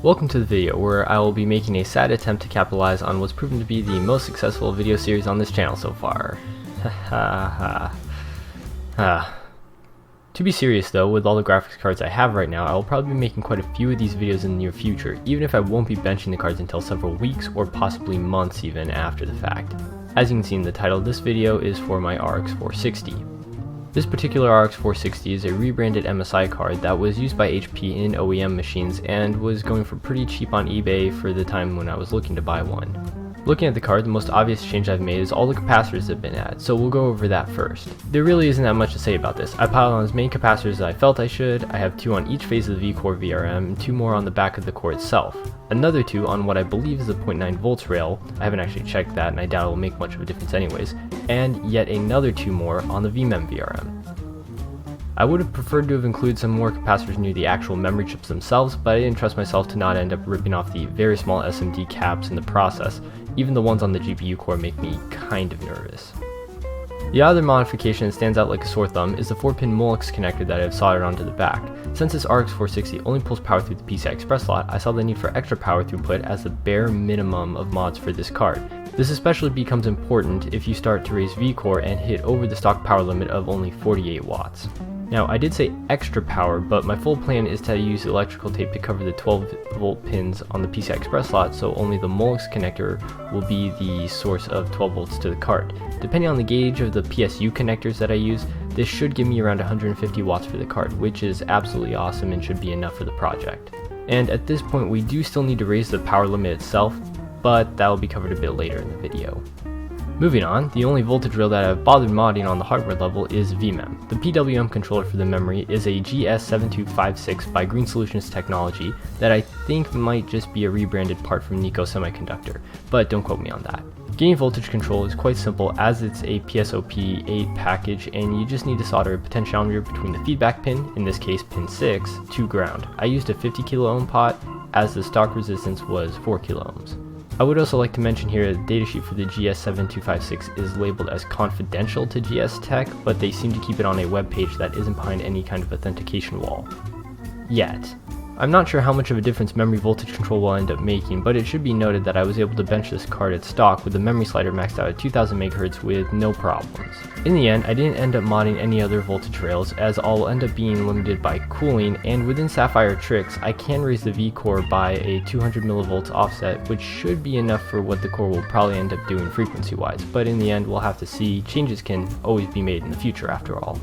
Welcome to the video where I will be making a sad attempt to capitalize on what's proven to be the most successful video series on this channel so far. To be serious though, with all the graphics cards I have right now, I will probably be making quite a few of these videos in the near future, even if I won't be benching the cards until several weeks or possibly months even after the fact. As you can see in the title, this video is for my RX 460. This particular RX 460 is a rebranded MSI card that was used by HP in OEM machines and was going for pretty cheap on eBay for the time when I was looking to buy one. Looking at the card, the most obvious change I've made is all the capacitors have been added, so we'll go over that first. There really isn't that much to say about this. I piled on as many capacitors as I felt I should. I have 2 on each phase of the V-core VRM and 2 more on the back of the core itself. Another 2 on what I believe is a 0.9 volts rail, I haven't actually checked that and I doubt it will make much of a difference anyways, and yet another 2 more on the VMEM VRM. I would have preferred to have included some more capacitors near the actual memory chips themselves, but I didn't trust myself to not end up ripping off the very small SMD caps in the process. Even the ones on the GPU core make me kind of nervous. The other modification that stands out like a sore thumb is the 4-pin Molex connector that I have soldered onto the back. Since this RX 460 only pulls power through the PCI Express slot, I saw the need for extra power throughput as the bare minimum of mods for this card. This especially becomes important if you start to raise V-core and hit over the stock power limit of only 48 watts. Now, I did say extra power, but my full plan is to use electrical tape to cover the 12-volt pins on the PCI Express slot, so only the Molex connector will be the source of 12 volts to the card. Depending on the gauge of the PSU connectors that I use, this should give me around 150 watts for the card, which is absolutely awesome and should be enough for the project. And at this point, we do still need to raise the power limit itself, but that will be covered a bit later in the video. Moving on, the only voltage rail that I've bothered modding on the hardware level is VMEM. The PWM controller for the memory is a GS7256 by Green Solutions Technology that I think might just be a rebranded part from Nico Semiconductor, but don't quote me on that. Getting voltage control is quite simple as it's a PSOP 8 package and you just need to solder a potentiometer between the feedback pin, in this case pin 6, to ground. I used a 50 kilo ohm pot as the stock resistance was 4 kilo ohms. I would also like to mention here that the datasheet for the GS7256 is labeled as confidential to GS Tech, but they seem to keep it on a web page that isn't behind any kind of authentication wall. Yet. I'm not sure how much of a difference memory voltage control will end up making, but it should be noted that I was able to bench this card at stock with the memory slider maxed out at 2000 MHz with no problems. In the end, I didn't end up modding any other voltage rails as I'll end up being limited by cooling, and within Sapphire Tricks, I can raise the V-core by a 200 mV offset, which should be enough for what the core will probably end up doing frequency-wise, but in the end we'll have to see. Changes can always be made in the future after all.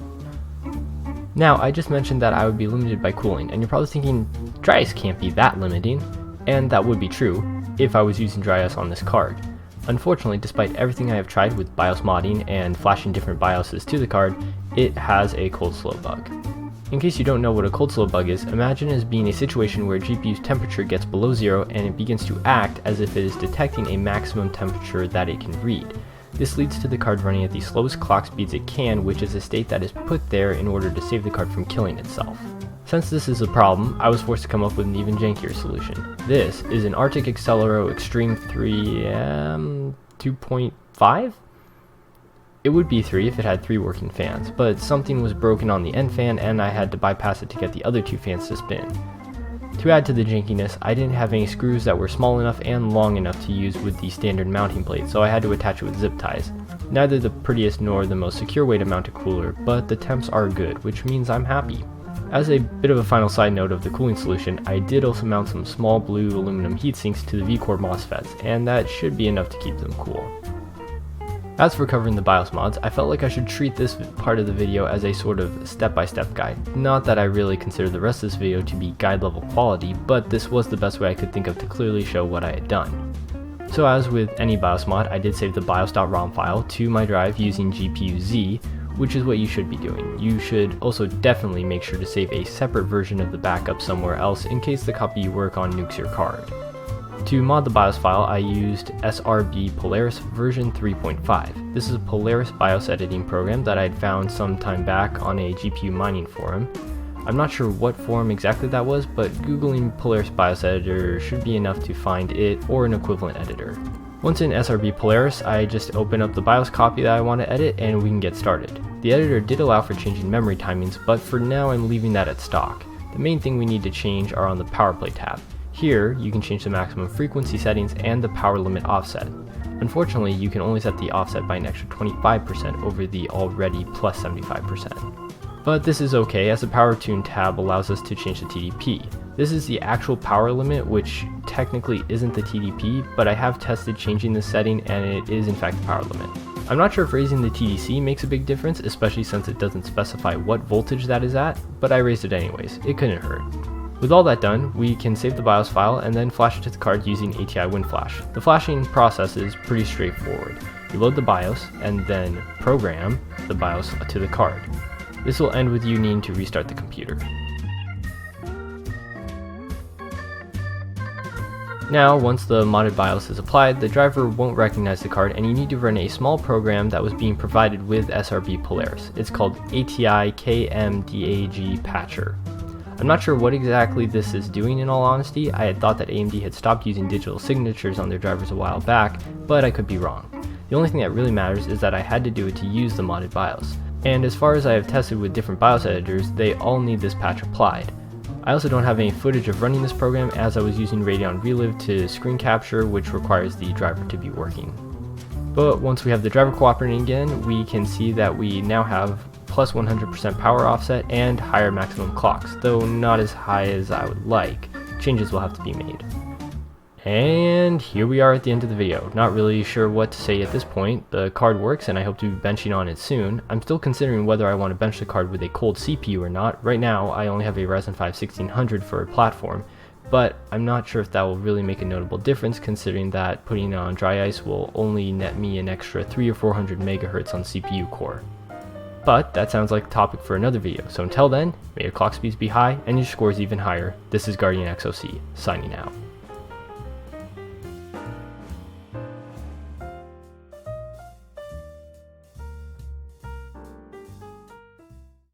Now, I just mentioned that I would be limited by cooling, and you're probably thinking, dry ice can't be that limiting, and that would be true if I was using dry ice on this card. Unfortunately, despite everything I have tried with BIOS modding and flashing different BIOSes to the card, it has a cold slow bug. In case you don't know what a cold slow bug is, imagine it as being a situation where GPU's temperature gets below 0 and it begins to act as if it is detecting a maximum temperature that it can read. This leads to the card running at the slowest clock speeds it can, which is a state that is put there in order to save the card from killing itself. Since this is a problem, I was forced to come up with an even jankier solution. This is an Arctic Accelero Extreme 3M 2.5? It would be 3 if it had 3 working fans, but something was broken on the end fan and I had to bypass it to get the other 2 fans to spin. To add to the jankiness, I didn't have any screws that were small enough and long enough to use with the standard mounting plate, so I had to attach it with zip ties. Neither the prettiest nor the most secure way to mount a cooler, but the temps are good, which means I'm happy. As a bit of a final side note of the cooling solution, I did also mount some small blue aluminum heatsinks to the V-core MOSFETs, and that should be enough to keep them cool. As for covering the BIOS mods, I felt like I should treat this part of the video as a sort of step-by-step guide. Not that I really consider the rest of this video to be guide-level quality, but this was the best way I could think of to clearly show what I had done. So as with any BIOS mod, I did save the bios.rom file to my drive using GPU-Z, which is what you should be doing. You should also definitely make sure to save a separate version of the backup somewhere else in case the copy you work on nukes your card. To mod the BIOS file, I used SRB Polaris version 3.5. This is a Polaris BIOS editing program that I'd found some time back on a GPU mining forum. I'm not sure what forum exactly that was, but googling Polaris BIOS editor should be enough to find it or an equivalent editor. Once in SRB Polaris, I just open up the BIOS copy that I want to edit and we can get started. The editor did allow for changing memory timings, but for now I'm leaving that at stock. The main thing we need to change are on the power play tab. Here, you can change the maximum frequency settings and the power limit offset. Unfortunately, you can only set the offset by an extra 25% over the already plus 75%. But this is okay, as the Power Tune tab allows us to change the TDP. This is the actual power limit, which technically isn't the TDP, but I have tested changing this setting and it is in fact the power limit. I'm not sure if raising the TDC makes a big difference, especially since it doesn't specify what voltage that is at, but I raised it anyways, it couldn't hurt. With all that done, we can save the BIOS file and then flash it to the card using ATI WinFlash. The flashing process is pretty straightforward. You load the BIOS and then program the BIOS to the card. This will end with you needing to restart the computer. Now, once the modded BIOS is applied, the driver won't recognize the card and you need to run a small program that was being provided with SRB Polaris. It's called ATI KMDAG Patcher. I'm not sure what exactly this is doing in all honesty. I had thought that AMD had stopped using digital signatures on their drivers a while back, but I could be wrong. The only thing that really matters is that I had to do it to use the modded BIOS. And as far as I have tested with different BIOS editors, they all need this patch applied. I also don't have any footage of running this program as I was using Radeon Relive to screen capture, which requires the driver to be working. But once we have the driver cooperating again, we can see that we now have plus 100% power offset and higher maximum clocks, though not as high as I would like. Changes will have to be made. And here we are at the end of the video. Not really sure what to say at this point. The card works and I hope to be benching on it soon. I'm still considering whether I want to bench the card with a cold CPU or not. Right now I only have a Ryzen 5 1600 for a platform, but I'm not sure if that will really make a notable difference considering that putting it on dry ice will only net me an extra 300 or 400 megahertz on CPU core. But that sounds like a topic for another video, so until then, may your clock speeds be high and your scores even higher. This is Guardian XOC, signing out.